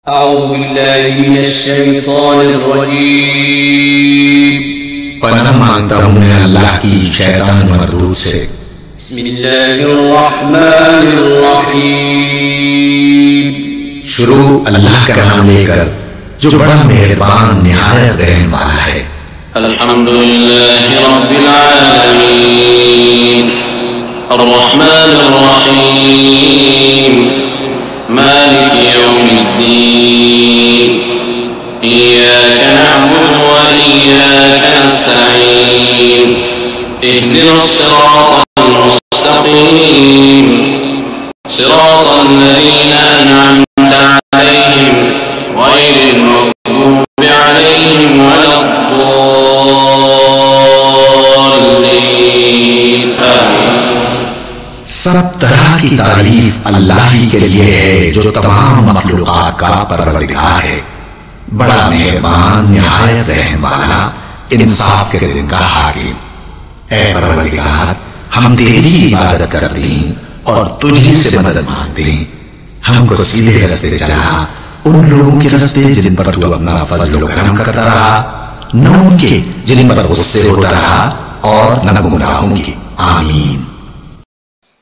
اعوذ باللہ من الشیطان الرجیم پناہ مانگتا ہوں میں اللہ کی شیطان مردود سے۔ بسم اللہ الرحمن الرحیم شروع اللہ کا نام لے کر جو بڑا مہربان نہایت رحم والا ہے۔ الحمدللہ رب العالمین الرحمن الرحیم مالک یوم الدین ایاک نعبد و ایاک نستعین اهدنا الصراط المستقیم صراط الذین انعمت علیہم غیر المغضوب علیہم ولا الضالین آمین۔ سب طرح کی تعریف اللہ ہی کے لیے ہے جو تمام مخلوقات کا پروردگار ہے، بڑا مہربان نہایت رحم والا انصاف کے دن کا حاکم۔ اے پروردگار، ہم تیری عبادت کرتے ہیں اور تجھی سے مدد مانگتے ہیں، ہم کو سیدھے رستے چلا، ان لوگوں کے رستے جن پر تو اپنا فضل و کرم کرتا رہا، نہ ان کے جن پر غصے ہوتا رہا اور نہ گمراہوں کی۔ آمین۔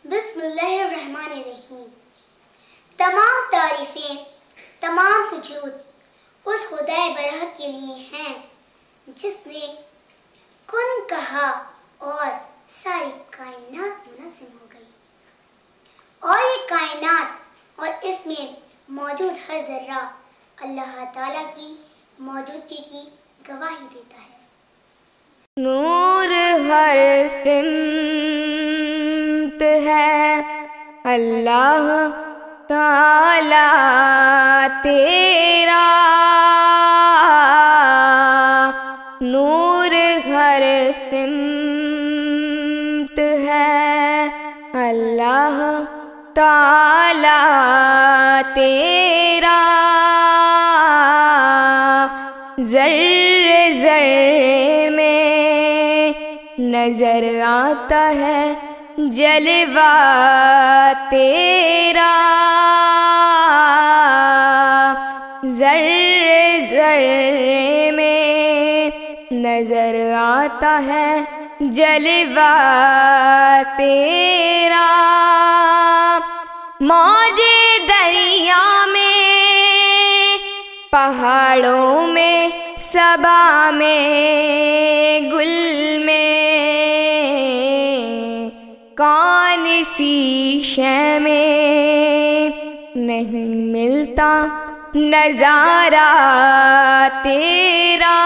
بسم اللہ الرحمن الرحیم۔ تمام تعریفیں، تمام سجود اس خدائے برحق کے لیے ہیں جس نے کن کہا اور ساری کائنات منظم ہو گئی، اور یہ کائنات اور اس میں موجود ہر ذرہ اللہ تعالیٰ کی موجودگی کی گواہی دیتا ہے۔ نور ہر سمت ہے اللہ تعالیٰ تیرا، نور ہر سمت ہے اللہ تعالیٰ تیرا، ذرے ذرے میں نظر آتا ہے جلوہ تیرا، ذرے ذرے میں نظر آتا ہے جلوہ تیرا، موجے دریا میں پہاڑوں میں صبا میں گل میں، کون سی شے میں نہیں ملتا نظارہ تیرا،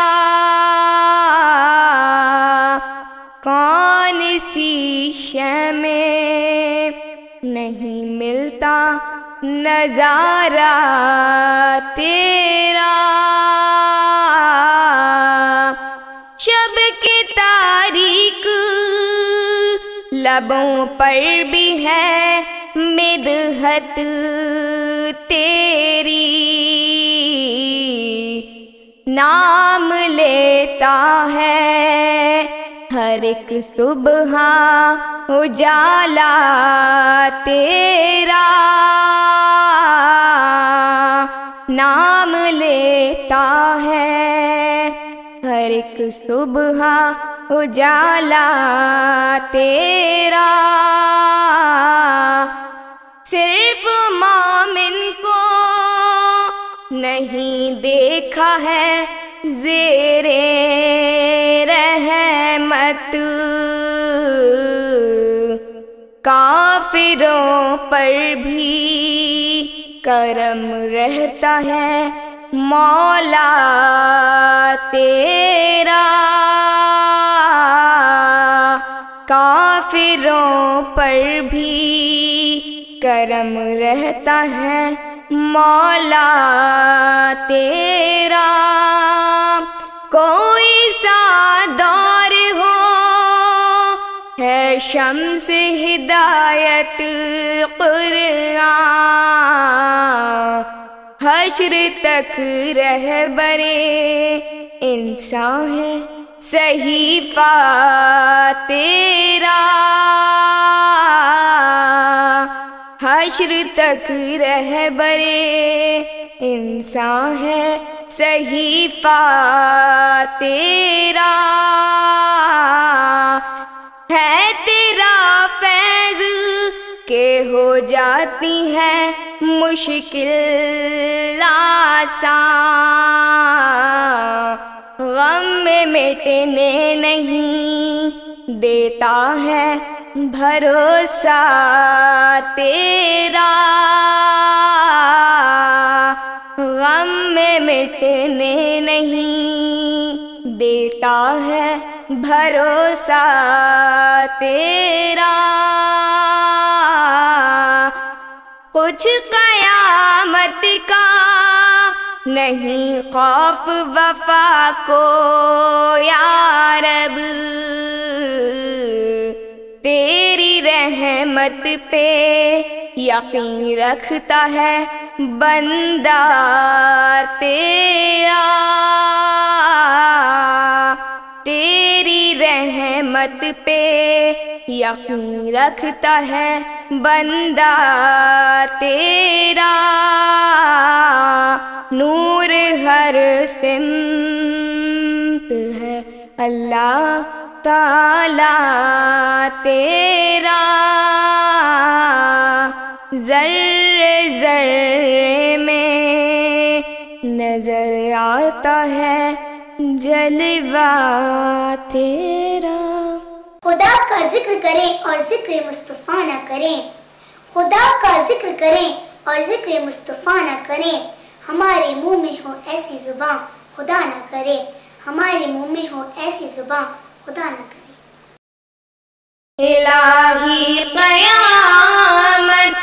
کون سی شے میں نہیں ملتا نظارہ تیرا، شب کی تاریک لبوں پر بھی ہے مدحت تیری، نام لیتا ہے ہر ایک صبح اجالا تیرا، نام لیتا ہے ہر ایک صبح اجالا تیرا، صرف مومن کو نہیں دیکھا ہے زیرے رحمت، کافروں پر بھی کرم رہتا ہے مولا تیرا، کافروں پر بھی کرم رہتا ہے مولا تیرا، کوئی سا دور ہو ہے شمس ہدایت قرآن، حشر تک رہبر انسان ہے صحیفہ تیرا، حشر تک رہبر انسان ہے صحیفہ تیرا، ہے تیرا فیض کہ ہو جاتی ہے مشکل آسان، غم میں مٹنے نہیں دیتا ہے بھروسہ تیرا، غم میں مٹنے نہیں دیتا ہے بھروسہ تیرا، کچھ قیامت کا نہیں خوف وفا کو یا رب، تیری رحمت پہ یقین رکھتا ہے بندہ تیرا، تیری رحمت پہ یقین رکھتا ہے بندہ تیرا، نور ہر سمت ہے اللہ تعالی تیرا، ذرے ذرے میں نظر آتا ہے جلوہ تیرا۔ خدا کا ذکر کریں اور ذکر مصطفیٰ نہ کریں، خدا کا ذکر کریں اور ذکر مصطفیٰ نہ کریں، ہمارے منہ میں ہو ایسی زباں خدا نہ کرے، ہمارے منہ میں ہو ایسی زباں خدا نہ کرے۔ الہی قیامت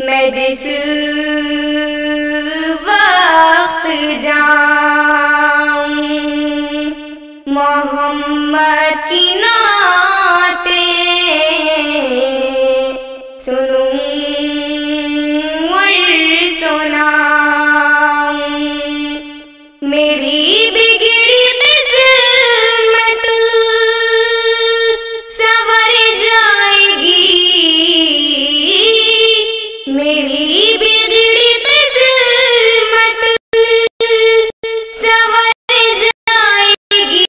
میں جس وقت جاؤں، محمد کی نعتیں سنوں اور سناؤں، میری بگڑی قسمت سنور جائے گی، میری بگڑی قسمت سنور جائے گی،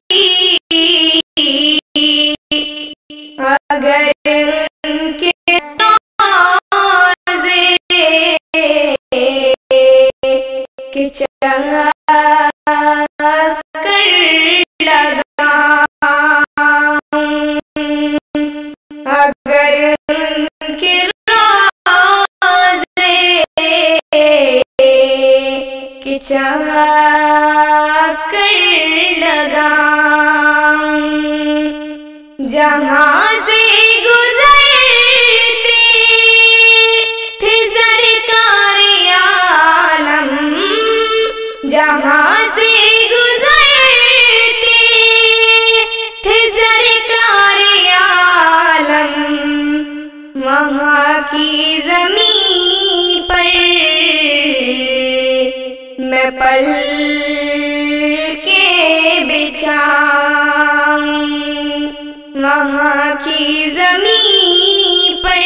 اگر ان کے روزے کے چنگا کر لگاؤں، اگر ان کے روزے کے چنگا کر لگاؤں، جہاں سے گزرتے تھے سرکار عالم، جہاں سے گزرتے تھے سرکار عالم، وہاں کی زمین پر میں پل کے بچھاؤں، وہاں کی زمین پر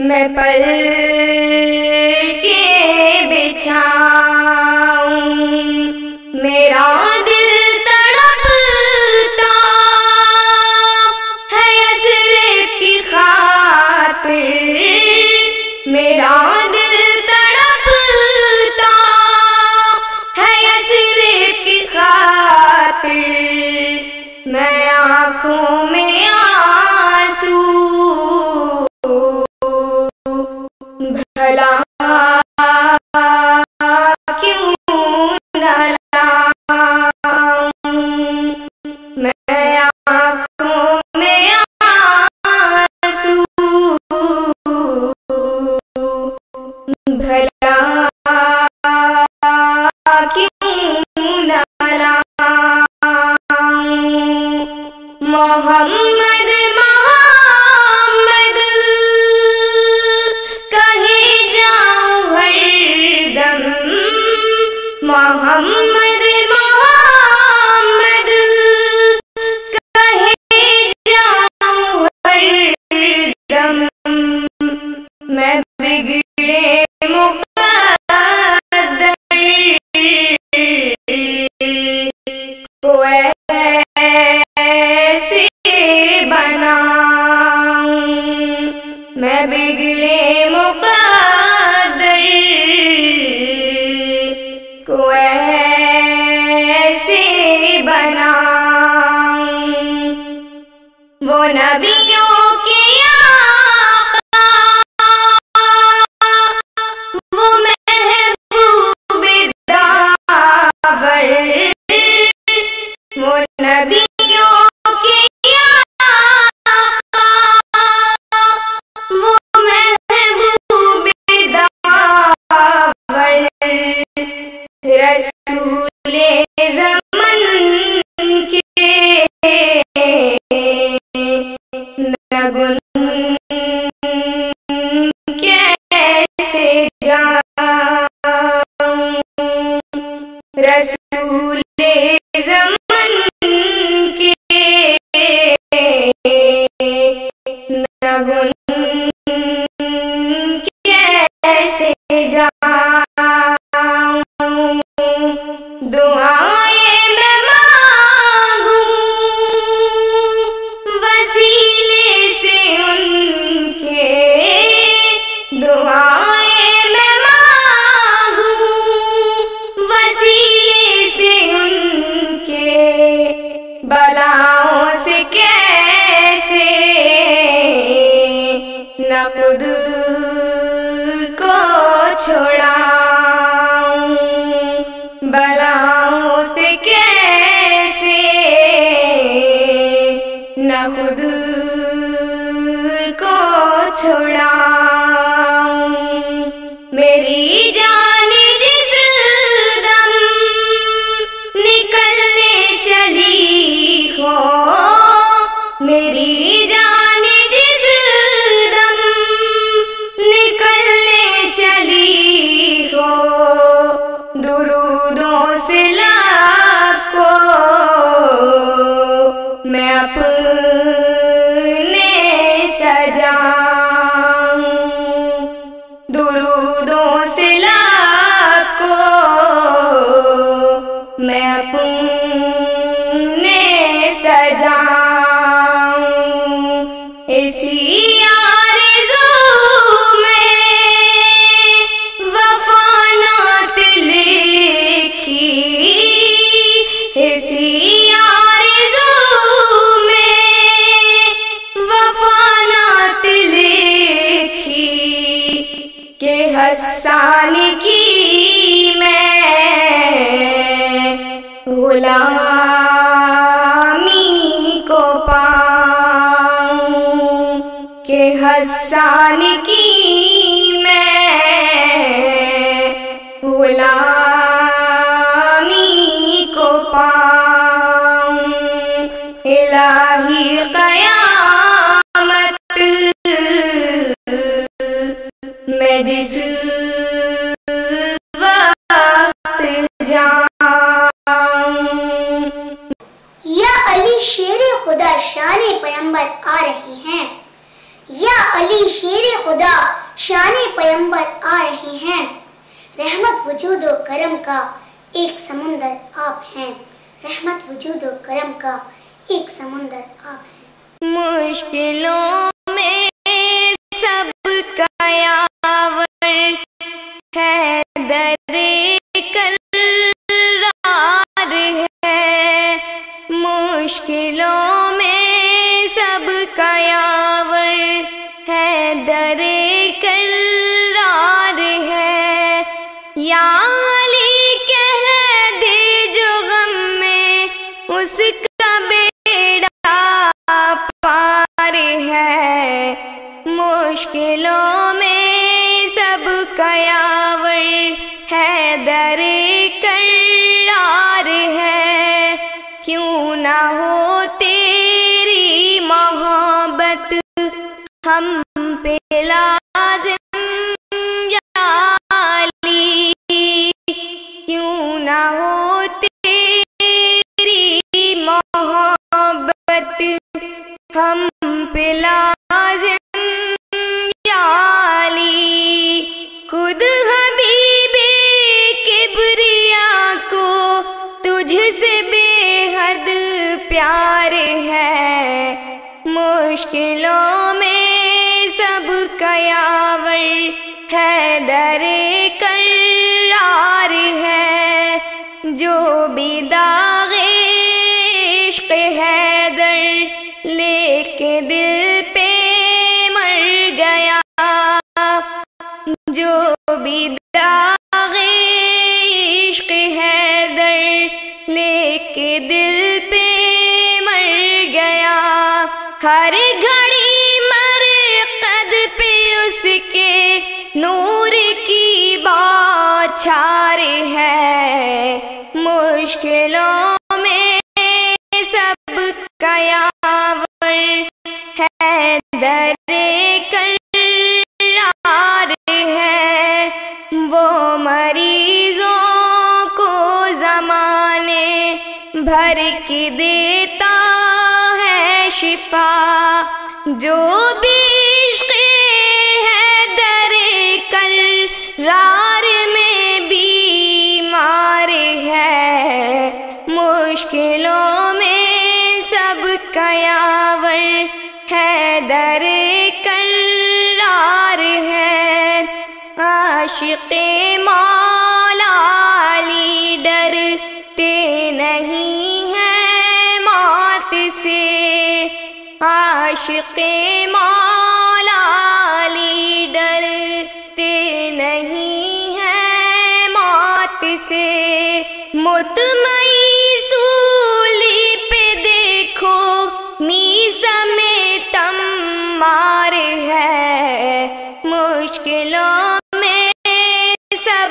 میں پل کے بچھاؤں، میرا دل تڑپتا ہے یثرب کی خاطر، میرا دل تڑپتا ہے یثرب کی خاطر، میں آنکھوں میں آنسو بھلا کیوں نہ لاؤں، میں آنکھوں میں آنسو بھلا کیوں نہ لاؤں، محمد محمد کہے جاؤں ہر دم، محمد محمد کہے جاؤں ہر دم، میں نبیوں کے آقا، وہ محبوب داور، وہ نبیوں کے آقا، وہ محبوب داور، رسول زمن کے نگن کیسے گاؤں، رسول زمن کے نگن کیسے گاؤں، دعائیں میں مانگوں وسیلے سے ان کے، دعائیں میں مانگوں وسیلے سے ان کے، بلاؤں سے کیسے نہ خود کو چھڑاؤں، بلاؤں سے کیسے نہ خود کو چھڑاؤں، میری جان جس دم نکلنے چلی ہو، میری جان جس دم نکلنے چلی ہو، درودوں سے لب کو میں اپنے سجاؤں، درودوں سے لب کو میں اپنے سجاؤں، اسی آرزو میں وفا نعت لکھی، اسی آرزو میں وفا نعت لکھی، کہ حسان کی میں غلامی کو پاؤں، کہ حسان کی میں غلامی کو پاؤں، الہی قیامت میں جس وقت جاؤں، یا علی شیر خدا شان پیمبر آ رہے ہیں، یا علی شیر خدا شان پیمبر آ رہے ہیں، رحمت وجود و کرم کا ایک سمندر آپ ہیں، رحمت وجود و کرم کا ایک سمندر آپ ہیں، مشکلوں میں سب کا یاور ہے، در کرار ہے، مشکلوں میں سب کا یاور ہے، در کرار ہے، یا علی کہہ دے جو غم میں اس کا بیڑا پار ہے، مشکلوں میں سب کا یاور ہے، در کرار ہے، کیوں نہ ہو تیری محبت ہم پہ لازم یا علی، کیوں نہ ہو تیری محبت ہم پہ لازم یا علی، خود حبیب کبریا کو تجھ سے بے حد پیار ہے، مشکلوں میں سب کا یاور ہے، در کرار ہے، جو بھی داغ عشق حیدر لے کے جو بھی داغ عشق حیدر لے کے دل پہ مر گیا، ہر گھڑی مرقد پہ اس کے نور کی بوچھار ہے، مشکلوں میں سب کا یاور حیدر کرار ہے، وہ مریضوں کو زمانے بھر کے دیتا ہے شفا، جو بھی عشق حیدر کرار میں بیمار ہے، مشکلوں میں سب کا یاور حیدر کرار ہے، عاشق مولا علی ڈرتے نہیں ہیں موت سے، عاشق مولا علی ڈرتے نہیں ہیں موت سے، مطمئن سولی پہ دیکھو میسم تمار ہے، مشکلوں میں سب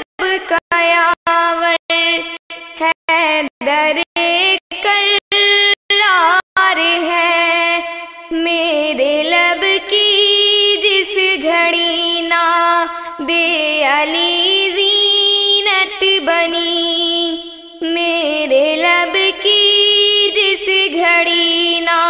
کا یاور حیدر کرار ہے، میرے لب کی جس گھڑی نا دے علی زینت بنی، میرے لب کی جس گھڑی نا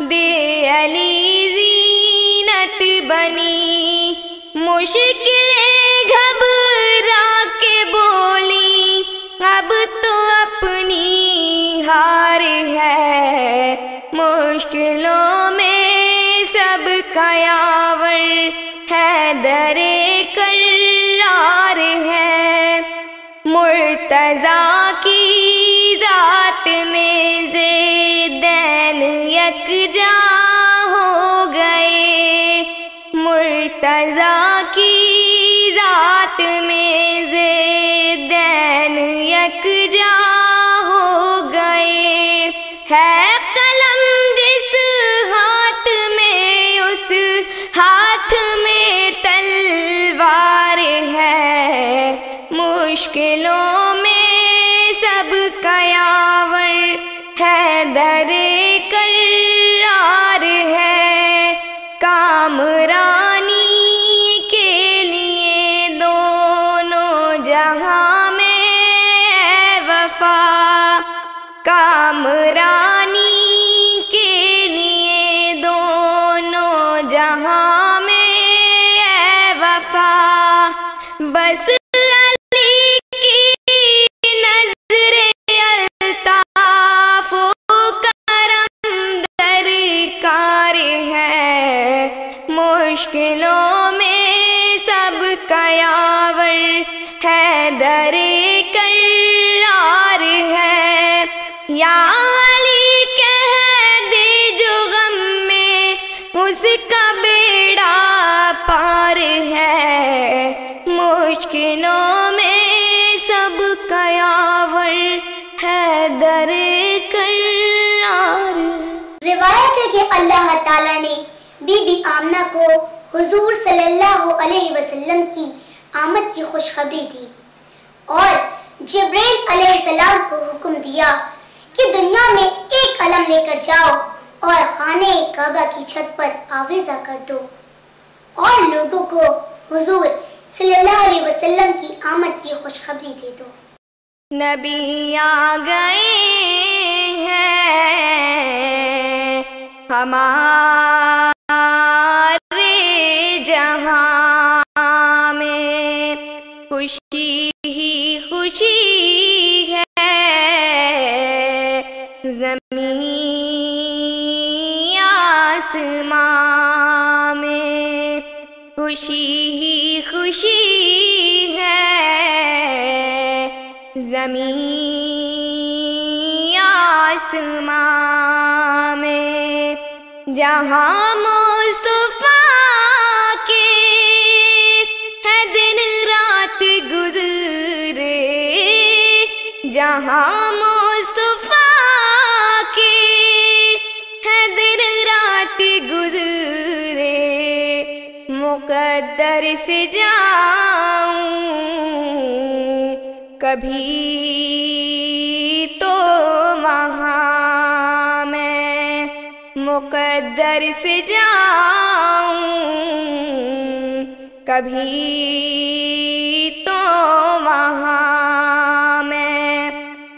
دے علی زینت بنی، مشکلیں گھبرا کے بولی اب تو اپنی ہار ہے، مشکلوں میں سب کا یاور حیدر کرار ہے، مرتضیٰ کی ذات میں زیدین یکجا ہو گئے، مرتضیٰ کی ذات میں زیدین یکجا ہو گئے، ہے قلم جس ہاتھ میں اس ہاتھ میں تلوار ہے، مشکلوں میں سب کا یاور حیدر کرار ہے، کامرانی کے لیے دونوں جہاں میں ہے وفا، کامرانی کے لیے دونوں جہاں میں ہے وفا، بس علی کی نظر الطاف و کرم درکار ہے، مشکلوں میں سب کا یاور حیدر کرار ہے، یا علی کہہ دے جو غم میں اس کا بیڑا پار ہے، مشکلوں میں سب کا یاور حیدر کرار۔ روایت ہے کہ اللہ تعالیٰ نے بی بی آمنہ کو حضور صلی اللہ علیہ وسلم کی آمد کی خوشخبری دی اور جبرائیل علیہ السلام کو حکم دیا کہ دنیا میں ایک علم لے کر جاؤ اور خانہ کعبہ کی چھت پر آویزہ کر دو اور لوگوں کو حضور صلی اللہ علیہ وسلم کی آمد کی خوشخبری دے دو۔ نبی آ گئے ہیں ہمارے جہاں میں، خوشی ہی خوشی ہے زمین آسمان میں، خوشی ہی خوشی ہے زمین آسمان میں، جہاں مصطفیٰ کے ہے جہاں مصطفیٰ کی ہے دن رات گزرے، مقدر سے جاؤں کبھی تو وہاں میں، مقدر سے جاؤں کبھی تو وہاں میں،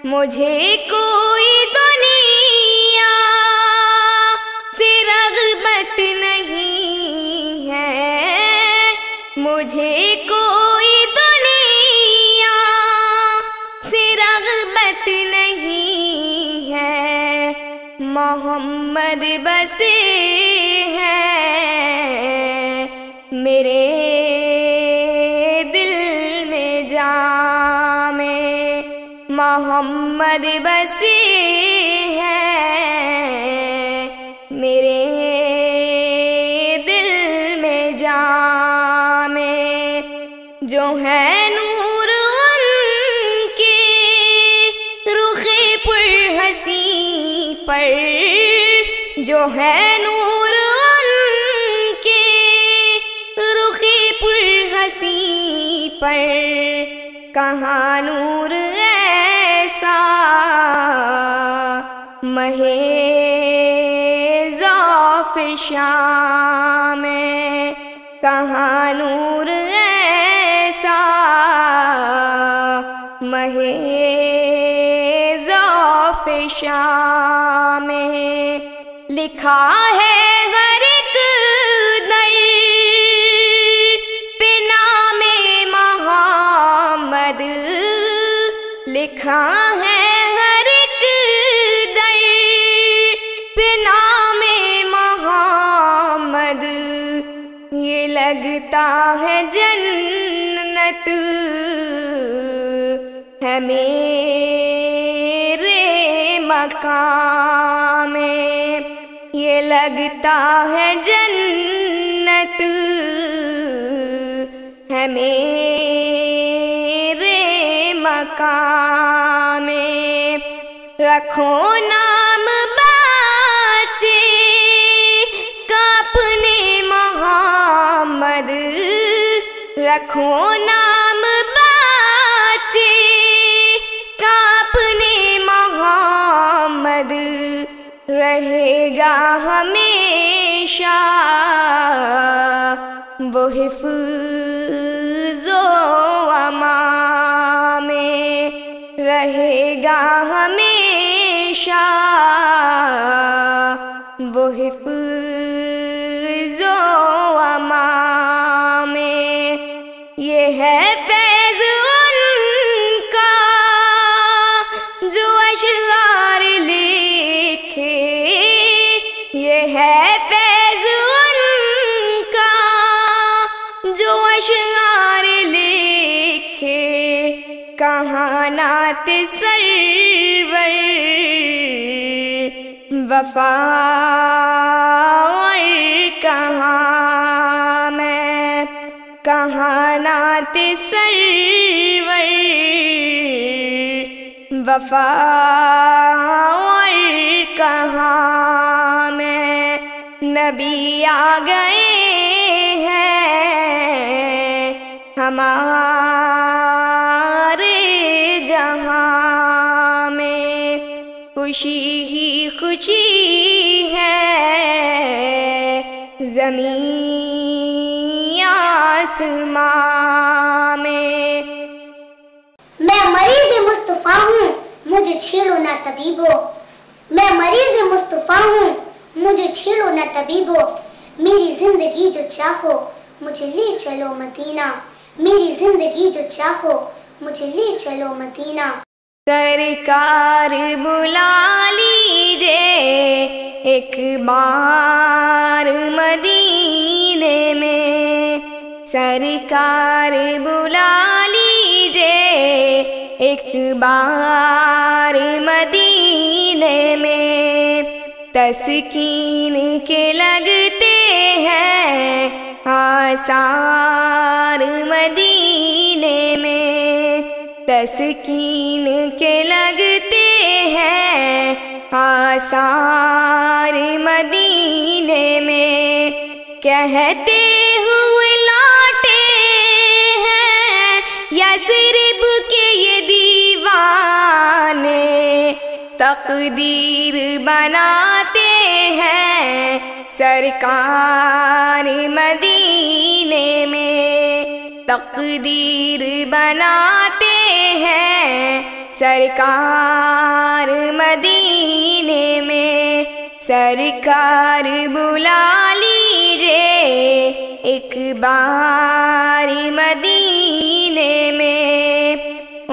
مجھے کوئی دنیا سے رغبت نہیں ہے، مجھے کوئی دنیا سے رغبت نہیں ہے، محمد بسے ہیں میرے دل میں جاں میں، محمد بسے ہیں میرے دل میں جاں میں، جو ہے نور ان کے رخ پر ہنسی پر، جو ہے نور ان کے رخ پر ہنسی پر، کہاں نور ایسا مہے ذوف شام میں، کہاں نور ایسا مہے ذوف شام میں، لکھا ہے ہر ایک در پہ نام محمد، لکھا ہے ہر ایک در پہ نام محمد، یہ لگتا ہے جنت ہے میرے مقام میں، یہ لگتا ہے جنت ہے میرے مقام میں، رکھو نام بچے کا اپنے محمد، رکھو نام بچے کا اپنے محمد، رہے گا ہمیشہ وہ حفظ و امان میں، رہے گا ہمیشہ وہ حفظ و امان میں، یہ ہے فیض ان کا جو اشعار لکھے، یہ ہے فیض ان کا جو اشعار لکھے، کہاں نعت سرور وفا اور کہاں میں، کہاں نعت سرور وفا اور کہاں میں، نبی آ گئے ہیں ہمارے جہاں میں، خوشی ہی خوشی ہے زمین آسمان میں، میں مریض مصطفیٰ ہوں مجھے چھیڑو نہ طبیبو، میں مریض مصطفیٰ ہوں مجھے چھیڑو نہ طبیبو، میری زندگی جو چاہو مجھے لے چلو مدینہ، میری زندگی جو چاہو مجھے لے چلو مدینہ، سرکار بلا لیجے ایک بار مدینے میں، سرکار بلا لیجے ایک بار مدینے میں، تسکین کے لگتے ہیں آثار مدینے میں، تسکین کے لگتے ہیں آثار مدینے میں، کہتے ہوئے لاٹے ہیں یثرب کے یہ دیوانے، تقدیر بناتے ہیں سرکار مدینے میں، تقدیر بناتے ہیں سرکار مدینے میں، سرکار بلا لیجئے ایک بار مدینے میں،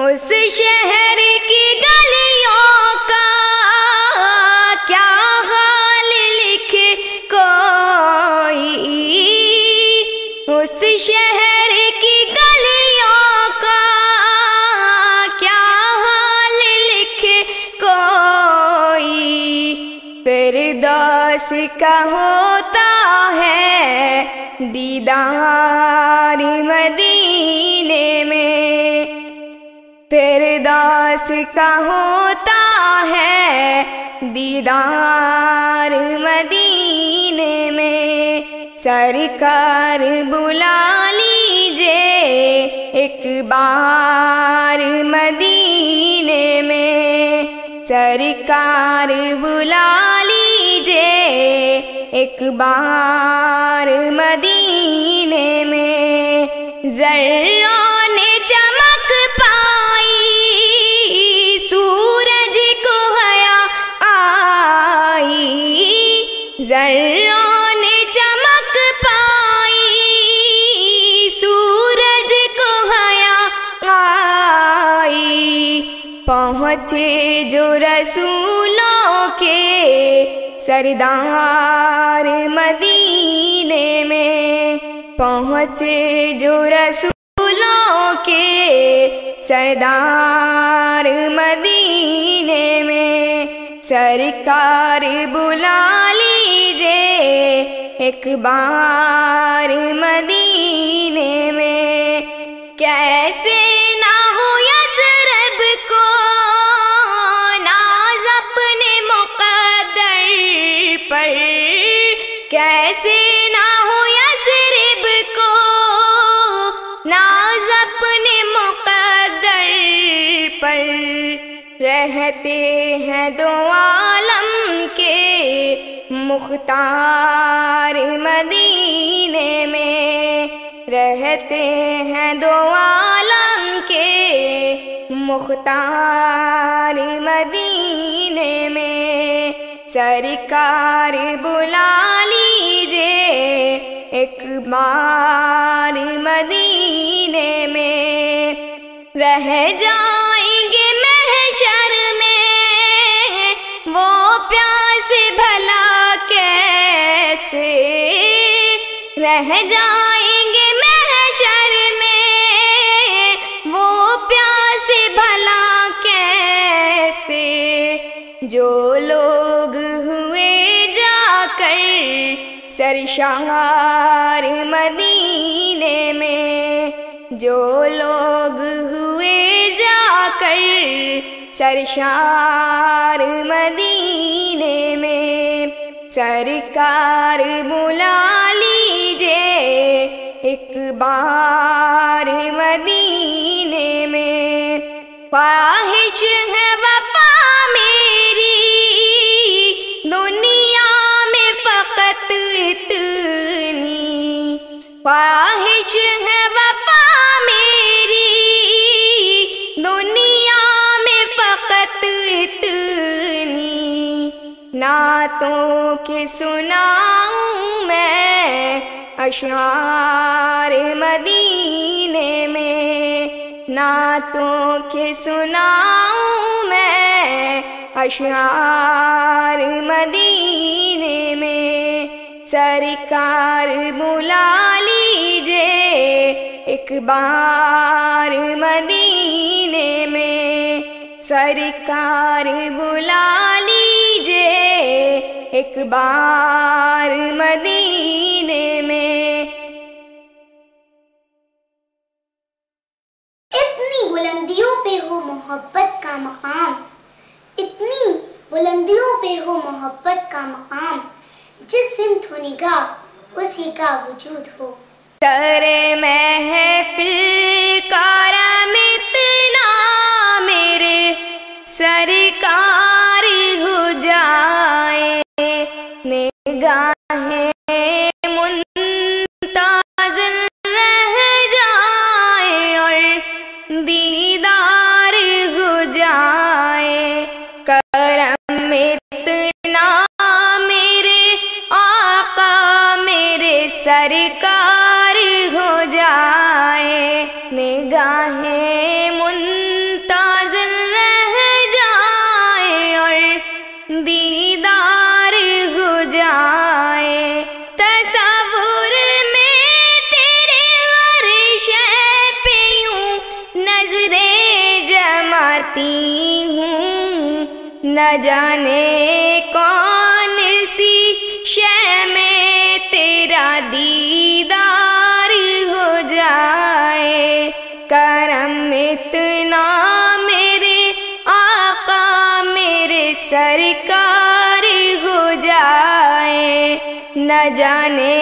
اس شہر کی گلیوں کا کیا حال لکھے کوئی، اس شہر کی گلیوں کا کیا حال لکھے کوئی، فردوس کا ہوتا ہے دیدار مدینے میں، فردوس کا ہوتا ہے دیدار مدینے میں، سرکار بلا لیجئے ایک بار مدینے میں، سرکار بلا لیجئے ایک بار مدینے میں، ذروں نے چمک پائی سورج کو حیا آئی، ذروں نے چمک پائی سورج کو حیا آئی، پہنچے جو رسولوں کے سردار مدینے میں، پہنچے جو رسولوں کے سردار مدینے میں، سرکار بلا لیجئے ایک بار مدینے میں، کیسے نہ ہو یثرب کو ناز اپنے مقدر پر، کیسے نہ ہو یثرب کو ناز اپنے مقدر پر، رہتے ہیں دو عالم کے مختار مدینے میں، رہتے ہیں دو عالم کے مختار مدینے میں، سرکار بلا لیجئے ایک بار مدینے میں، رہ جائیں گے محشر میں وہ پیاس بھلا کیسے، رہ جائیں گے محشر میں وہ پیاس بھلا کیسے، جو لوگ ہوئے جا کر سرشار مدینے میں، جو لوگ ہوئے جا کر سرشار مدینے میں، سرکار بلا لیجئے ایک بار مدینے میں، خواہش ہے وفا میری دنیا میں فقط اتنی، خواہش ہے وفا میری دنیا میں فقط اتنی، نعتوں کے سناؤں میں اشعار مدینے میں، نعتوں کے سناؤں میں اشعار مدینے میں، سرکار بلا لیجئے ایک بار مدینے میں، سرکار بلا لیجئے ایک بار مدینے میں۔ اتنی بلندیوں پہ ہو محبت کا مقام، اتنی بلندیوں پہ ہو محبت کا مقام، جس سمت ہو نگاہ اسی کا وجود ہو۔ سر محفل کرم اتنا میرے سرکار ہو جائے، نگاہیں منتظر رہ جائے اور دیدار ہو جائے، کرم اتنا میرے آقا میرے سرکار ہو جائے، نگاہیں منتظر رہ جائے اور دیدار ہو جائے، تصور میں تیرے ہر شے پہ یوں نظریں جماتی ہوں، نہ جانے کون سی شے میں تیرا دیدار ہو جائے، کرم اتنا میرے آقا میرے سرکار ہو جائے، نہ جانے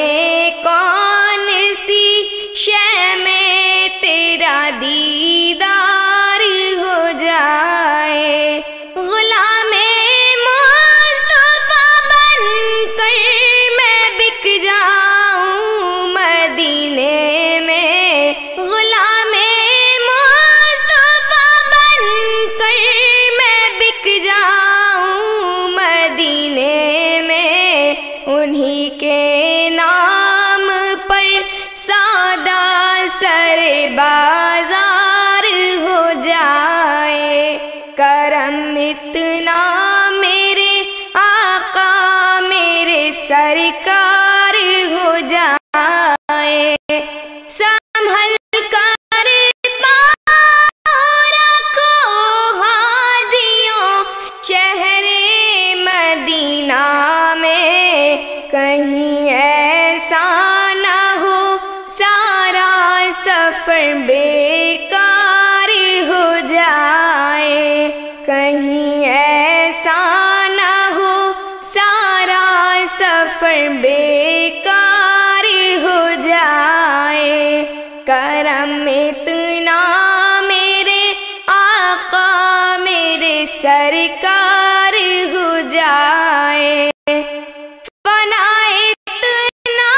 کون سی شے میں تیرا دیدار ہو جائے، غلام مصطفیٰ بن کر میں بک جاؤں مدینے میں، غلام مصطفیٰ بن کر میں بک جاؤں مدینے میں، انہی کے نام پر سادہ سر بازار ہو جائے، کرم اتنا میرے آقا میرے سرکار ہو جائے، سنبھل کر پاؤں رکھو حاجیوں شہر مدینہ میں، کہیں ایسا نہ ہو سارا سفر بیکار ہو جائے، کہیں ایسا نہ ہو سارا سفر بیکار ہو جائے، کرم اتنا میرے آقا میرے سرکار ہو جائے، فنا اتنا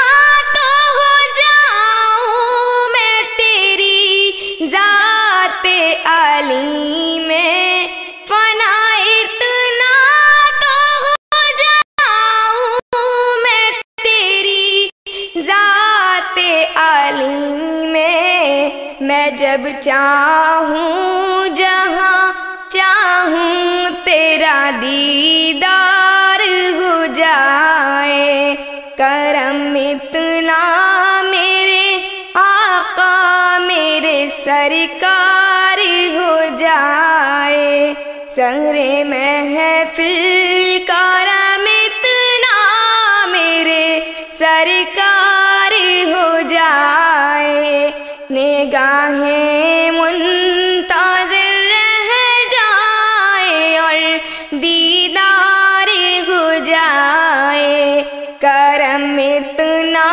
تو ہو جاؤں میں تیری ذات علی میں، فنا اتنا تو ہو جاؤں میں تیری ذات علی میں جب چاہوں جہاں چاہوں تیرا دیدار ہو جائے، کرم اتنا میرے آقا میرے سرکار ہو جائے، سر محفل کرم اتنا میرے سرکار ہو جائے، نگاہیں منتظر رہ جائے اور دیدار ہو جائے، کرم اتنا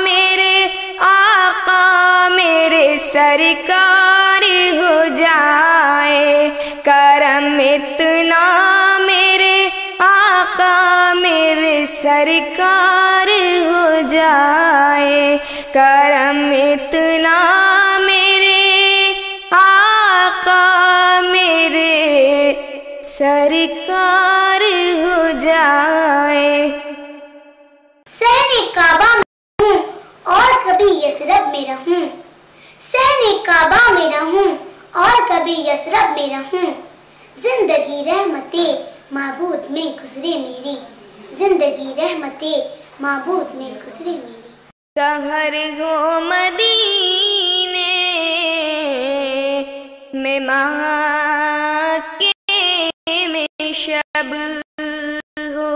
میرے آقا میرے سرکار ہو جائے، کرم اتنا میرے آقا میرے سرکار ہو جائے، کرم اتنا میرے آقا میرے سرکار ہو جائے۔ سہنے کعبہ میں ہوں اور کبھی یثرب میں رہوں، سہنے کعبہ میں رہوں اور کبھی یثرب میں رہوں، زندگی رحمت معبود میں گزرے میری، زندگی رحمت معبود میں گزرے میری۔ سحر ہو مدینے میں مکے میں شب ہو،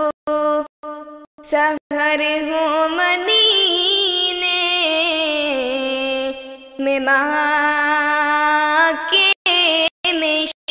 سحر ہو مدینے میں مکے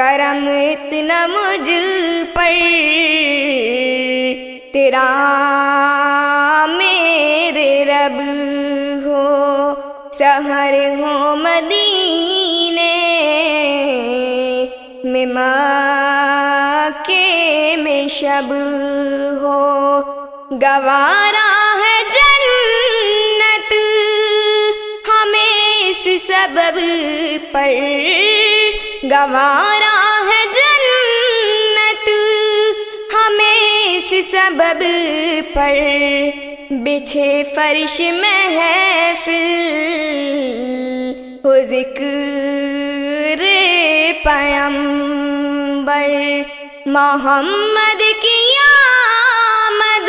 کرم اتنا مجھ پر تیرا میرے رب ہو، سحر ہو مدینے میں مکے میں شب ہو، گوارا ہے جنت ہمیں اس سبب پر، گوارا ہے جنت ہمیں اس سبب پر، بچھے فرش محفل ہو ذکر پیمبر، محمد کی آمد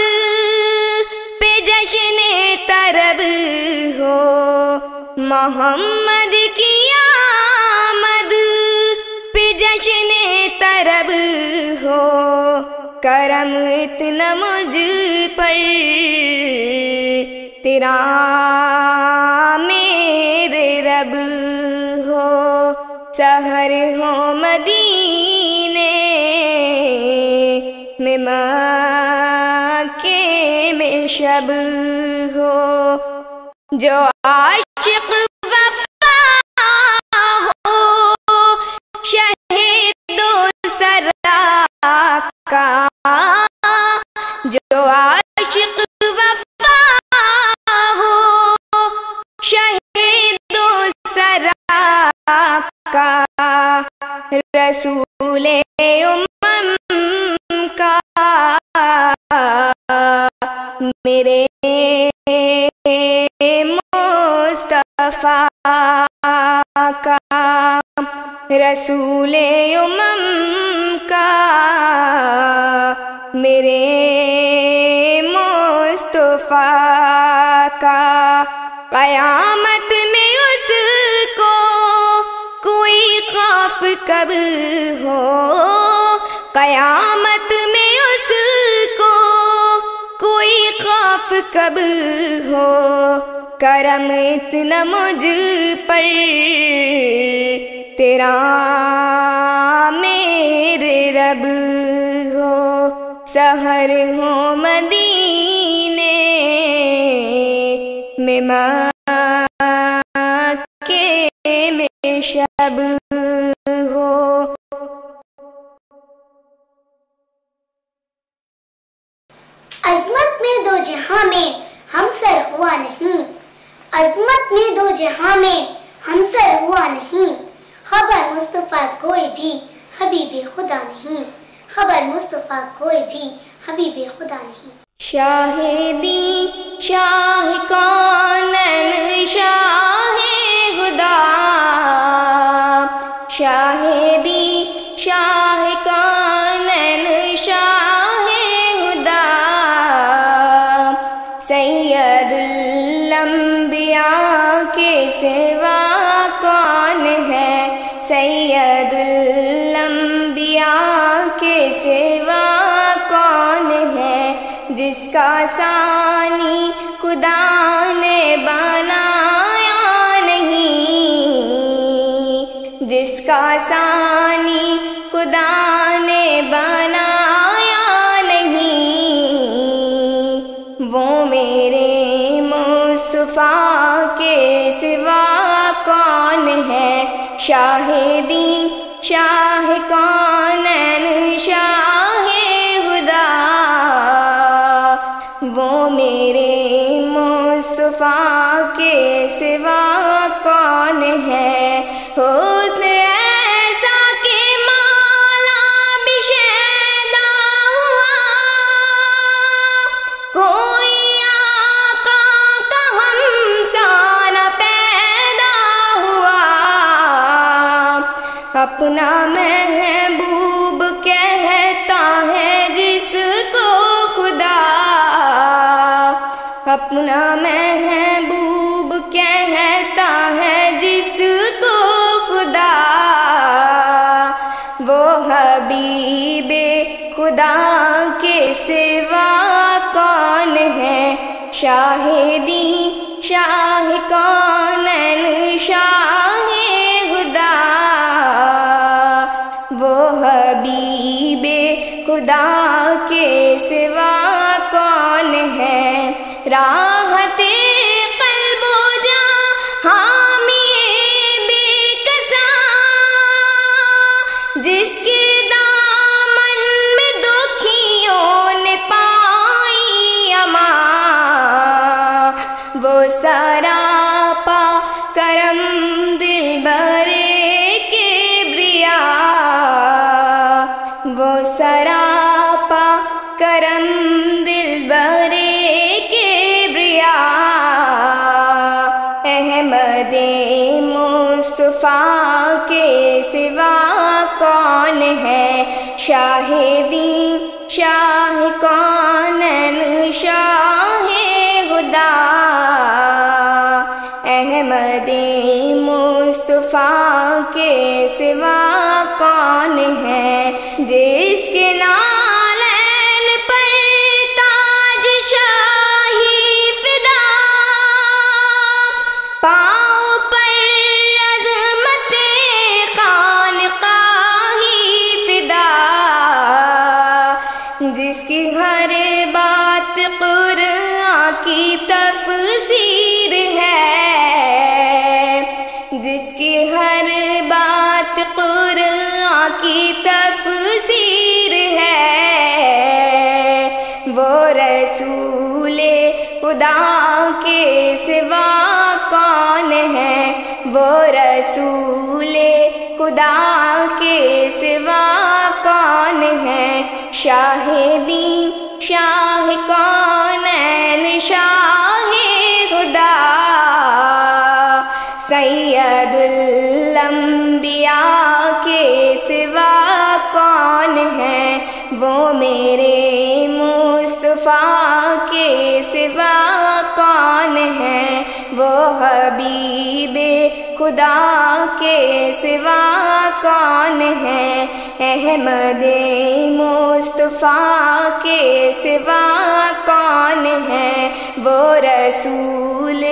پہ جشن طرب ہو، محمد کی آمد پہ جشن طرب ہو، کرم اتنا مجھ پر تیرا میرے رب ہو، سحر ہو مدینے میں مکے میں شب ہو، جو عاشق وفا ہو شہید و سرا کا، جو عاشق وفا ہو شہید و سرا کا، رسول امم کا میرے مصطفیٰ کا، رسول امم کا میرے مصطفیٰ کا، قیامت میں اس کو کوئی خوف کب ہو، قیامت میں اس کو کوئی خوف کب ہو، کرم اتنا مجھ پر تیرا میرے رب ہو، سحر ہو مدینے میں مکے میں شب ہو۔ عظمت میں دو جہاں میں ہم سر ہوا نہیں، عظمت میں دو جہاں میں ہم سر ہوا نہیں، خبر مصطفیٰ کوئی بھی حبیب خدا نہیں، خبر مصطفیٰ کوئی بھی حبیب خدا نہیں۔ شاہدی شاہ کونین شاہ خدا، شاہدی شاہ کونین شاہ خدا، سید الانبیاء کے سوا کون ہے، سید الانبیاء کے سوا کون ہے، جس کا ثانی خدا نے بنایا نہیں، جس کا ثانی خدا نے بنایا نہیں، وہ میرے مصطفیٰ کے سوا کون ہے، شاہدی شاہ کونین شاہ خدا، وہ میرے مصطفیٰ کے سوا کون ہے، حسن ایسا کہ مولا بھی شیدا ہوا، کوئی آقا کا ہمسا نہ پیدا ہوا، اپنا محبوب کہتا ہے جس کو خدا، اپنا محبوب کہتا ہے جس کو خدا، وہ حبیب خدا کے سوا کون ہے، شاہدی شاہ کونین شاہ خدا، وہ وہ حبیب خدا کے سوا کون ہے؟ راحت قلب و جاں حامی بے کساں، جس کے دامن میں دکھیوں نے پائی امان، وہ سراپا کرم دل برے کبریا، وہ سراپا کرم دل برے کبریا، احمد مصطفیٰ کے سوا کون ہے؟ شاہدی شاہ کونین شاہ خدا، احمد مصطفیٰ کے سوا کون ہے؟ جس کے نالین پر تاج شاہی فدا، پاؤں پر عظمت خانقاہی فدا، جس کی ہر بات قرآن کی تفسیر ہے، جس کی ہر بات قرآن کی تفسیر ہے، وہ رسول خدا کے سوا کون ہے؟ وہ رسول خدا کے سوا کون ہے؟ شاہدی شاہ کونین شاہ خدا، سید الانبیاء کے سوا کون ہے؟ وہ میرے مصطفیٰ کے سوا کون ہے؟ وہ حبیب خدا کے سوا کون ہے؟ احمد مصطفیٰ کے سوا کون ہے؟ وہ رسول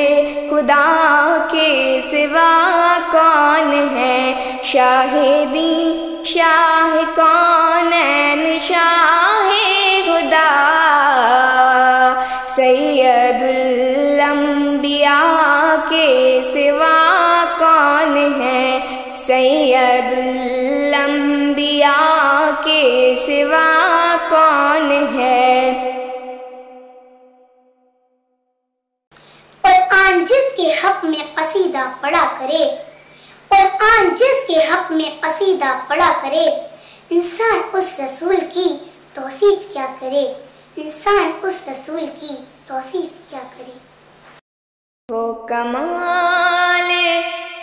خدا کے سوا کون ہے؟ شاہدی شاہ کونین شاہ خدا، سید الانبیاء کے سوا کون ہے؟ سید الانبیاء کے سوا کون ہے؟ قرآن جس کے حق میں قصیدہ پڑھا کرے، قرآن جس کے حق میں قصیدہ پڑھا کرے، انسان اس رسول کی توصیف کیا کرے، انسان اس رسول کی توصیف کیا کرے۔ وہ کمال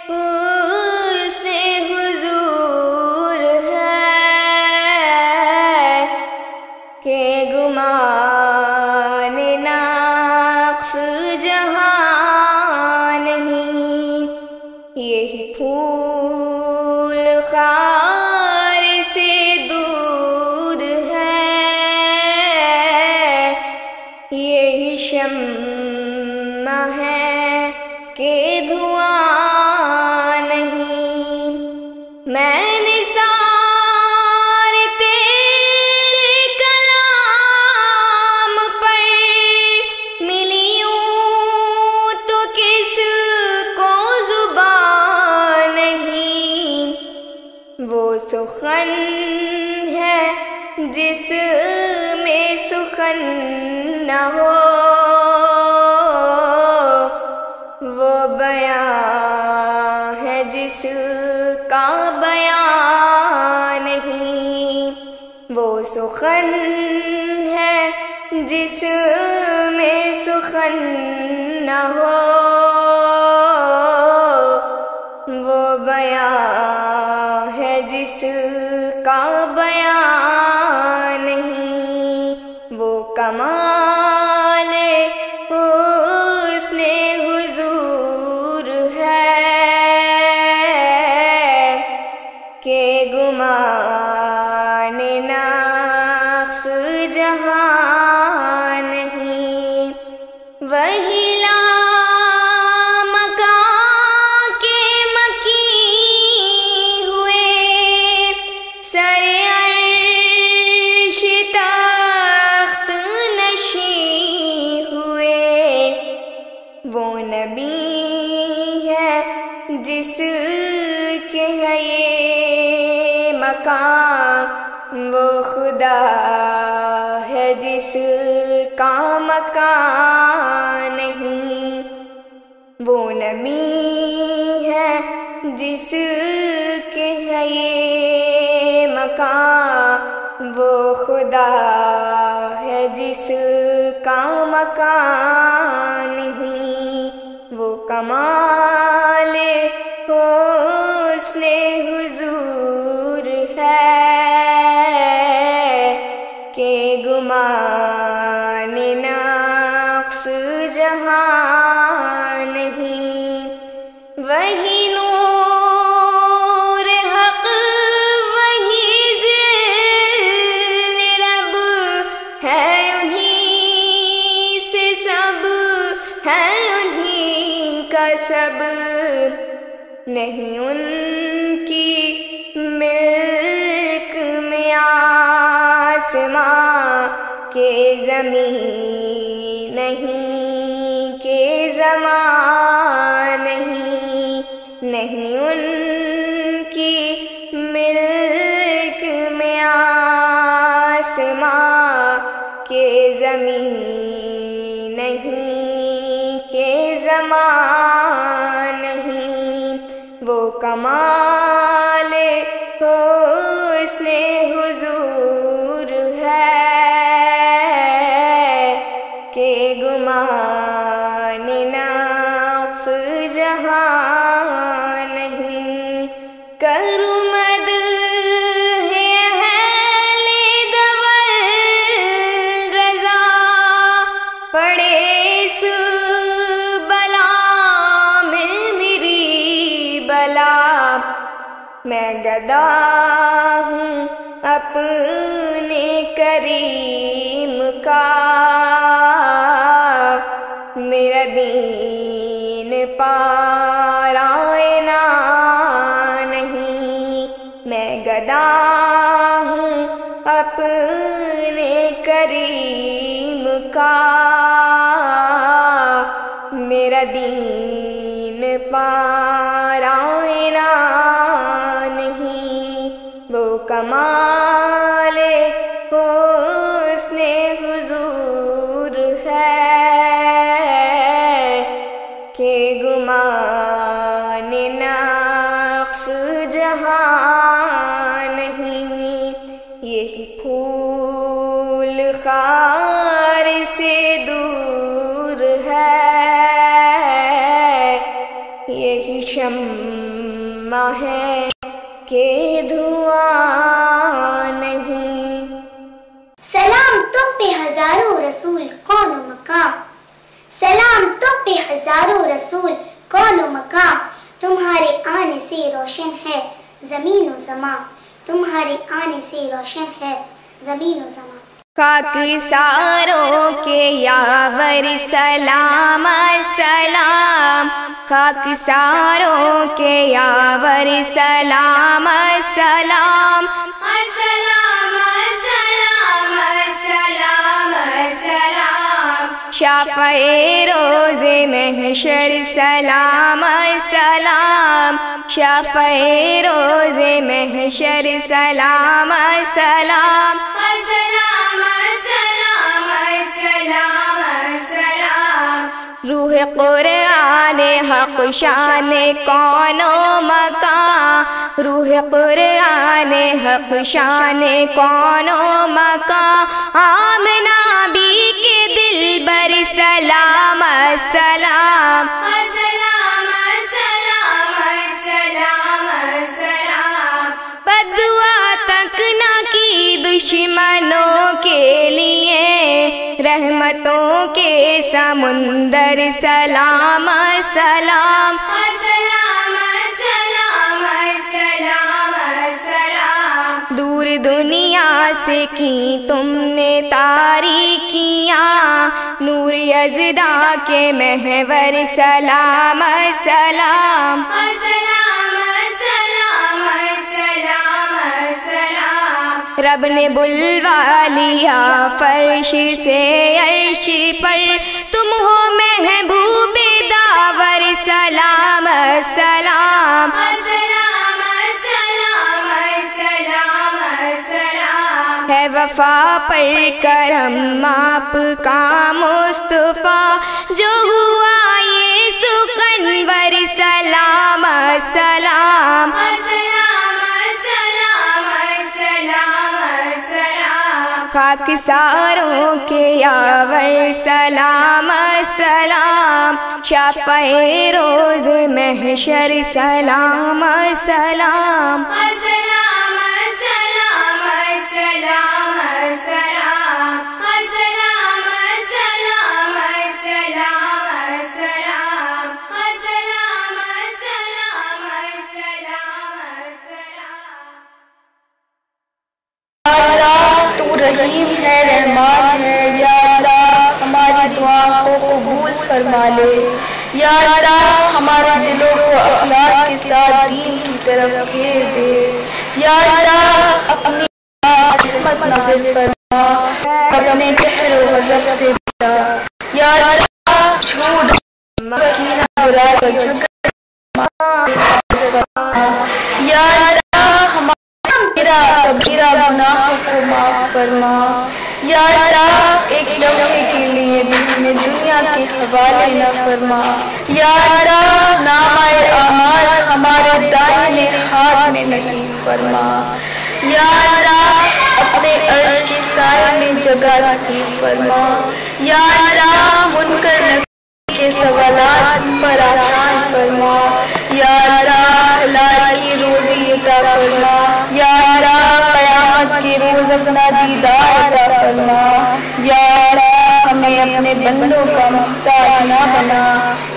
حسن حضور ہے کہ گمان نقص جہاں نہیں، یہی پھول خار سے دور ہے، یہی شمع ہے کہ دھواں نہیں، میں نثار تیرے کلام پر ملی ہوں تو کس کو زبان نہیں، وہ سخن ہے جس میں سخن نہ ہو، وہ بیان ہے جس کا بیان نہیں، وہ سخن ہے جس میں سخن نہ ہو، وہ بیان ہے جس کا بیان نہیں، وہ کمال حسن حضور ہے کہ گمان نقص جہاں نہیں، وہی لامکاں کے مکی ہوئے وہ خدا ہے جس کا مکان نہیں، وہ نبی ہے جس کے ہے یہ مکان، وہ خدا ہے جس کا مکان نہیں، وہ کمال حسن حضور ہے کہ گمان نقص جہاں نہیں، وہی نور حق وہی ذل رب ہے، انہی سے سب ہے، انہی کا سب، نہیں ان کی ملک میں آسماں کے زمین نہیں، کہ زمان نہیں، نہیں ان کی ملک میں آسماں کے زمین نہیں، کہ زمان نہیں، وہ کمال حسن حضور ہے کہ گمان نقص جہاں نہیں، کرو مد ہے اہل دول رضا، پڑے اس بلا میں میری بلا، میں گدا ہوں اپنے کریم کا، میرا دین پارائنا نہیں، میں گدا ہوں اپنے کریم کا، میرا دین پارائنا نہیں، وہ کمال حسن حضور ہے کہ گمان نقص جہاں نہیں، یہی پھول خار سے دور ہے، یہی شمع ہے کہ دھواں نہیں، سلام تم پہ ہزاروں رسول کون و مقام، سلام تم پہ ہزاروں رسول کون و مقام، تمہارے آنے سے روشن ہے زمین و زمان، تمہارے آنے سے روشن ہے زمین و زمان، خاک ساروں کے یاور سلام سلام، خاک ساروں کے یاور سلام سلام، سلام سلام سلام سلام، شافع روز محشر سلام سلام، شافع روز محشر سلام سلام، سلام سلام سلام سلام، روح قرآن حق شان کون و مکان، روح قرآن حق شان کون و مکان، آمنہ بی کے دل بر سلام سلام، سلام سلام سلام سلام، بدعا تک نہ کی دشمنوں کے لیے، رحمتوں کے سمندر سلام سلام، سلام سلام سلام سلام، دور دنیا سے کی تم نے تاریکیاں، نور یزداں کے محور سلام سلام، سلام سلام سلام سلام، رب نے بلوا لیا فرش سے عرش پر، تم ہو محبوب داور سلام سلام، سلام سلام سلام سلام، ہے وفا پر کرم آپ کا مصطفیٰ، جو ہوا یہ سخنور سلام سلام سلام سلام سلام سلام، خاکساروں کے یاور سلام سلام، شفیع روز محشر سلام سلام سلام سلام سلام سلام سلام سلام سلام سلام سلام سلام تو رحیم ہے رحمان ہے، یا اللہ ہماری دعا کو قبول فرما لے، یا اللہ ہمارے دلوں کو اخلاص کے ساتھ دین کی طرف پھیر دے، یا اللہ اپنی رحمت نازل فرما، اپنے قہر و غضب سے بچا، یا اللہ جھوٹ کینہ برائی اور جھگڑا، یا اللہ ہمارا کبیرہ گناہوں کو معاف فرما، یا اللہ ایک لمحے کے لیے بھی ہمیں دنیا کے حوالے نہ فرما، یا اللہ نامہ اعمال ہمارے دائیں ہاتھ میں نصیب فرما، یا اللہ اپنے عرش کے سائے میں جگہ نصیب فرما، یا اللہ منکر نکیر کے سوالات ہم پر آسان فرما، یا اللہ حلال کی روزی عطا فرما، یا اللہ قیامت کے روز اپنا دیدار عطا فرما، یا اللہ ہمیں اپنے بندوں کا محتاج نہ بنا،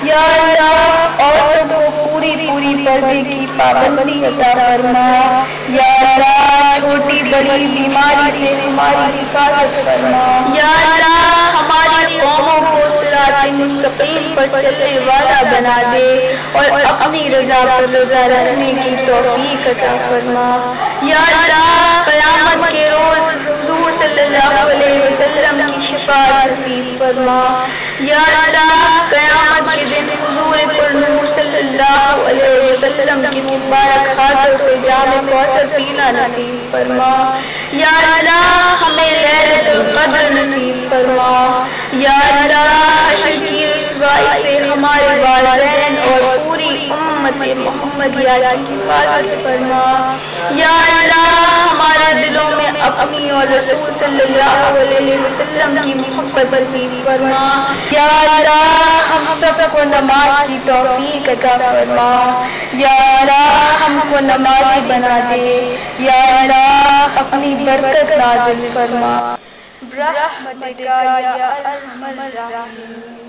یا اللہ عورتوں کو پوری پردے کی پابندی عطا فرما، یا اللہ چھوٹی بڑی بیماری سے ہماری حفاظت فرما، یا اللہ ہماری قوموں کو صراط مستقیم پر چلنے والا بنا دے اور اپنی رضا پر رضا رکھنے کی توفیق عطا فرما، یا اللہ قیامت کے روز حضور صلی اللہ علیہ وسلم کی شفاعت نصیب فرما، یا اللہ قیامت کے دن حضور پر نور صلی اللہ علیہ وسلم کی مبارک ہاتھوں سے جام کوثر پینا نصیب فرما، یا اللہ ہمیں لیلۃ القدر نصیب فرما، یا اللہ حشر کی رسوائی سے ہمارے والدین اور پوری امت محمدیہ کی حفاظت فرما، یا اللہ ہمارے دلوں میں اپنی اور رسول صلی اللہ علیہ وسلم کی محبت نصیب فرما، یا اللہ ہم سب کو نماز کی توفیق عطا فرما، یا اللہ ہم کو نمازی بنا دے، یا اللہ اپنی برکت نازل فرما، برحمتک یا ارحم الراحمین۔